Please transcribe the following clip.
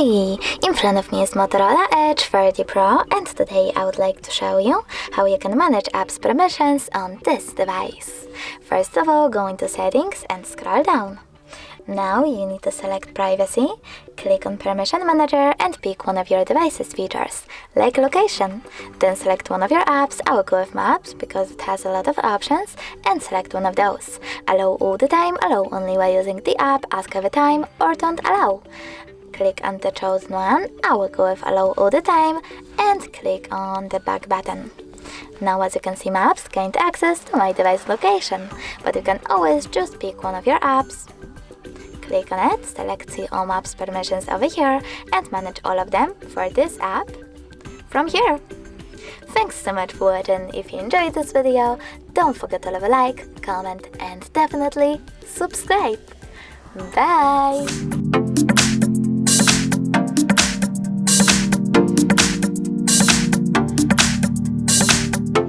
Hi! In front of me is Motorola Edge 30 Pro, and today I would like to show you how you can manage apps permissions on this device. First of all, go into Settings and scroll down. Now you need to select Privacy, click on Permission Manager and pick one of your device's features, like Location. Then select one of your apps. I will go with Maps because it has a lot of options, and select one of those. Allow all the time, allow only while using the app, ask every time, or don't allow. Click on the chosen one. I will go with Allow all the time and click on the back button. Now, as you can see, Maps gained access to my device location, but you can always just pick one of your apps. Click on it, select See All Maps Permissions over here and manage all of them for this app from here. Thanks so much for watching. If you enjoyed this video, don't forget to leave a like, comment and definitely subscribe. Bye!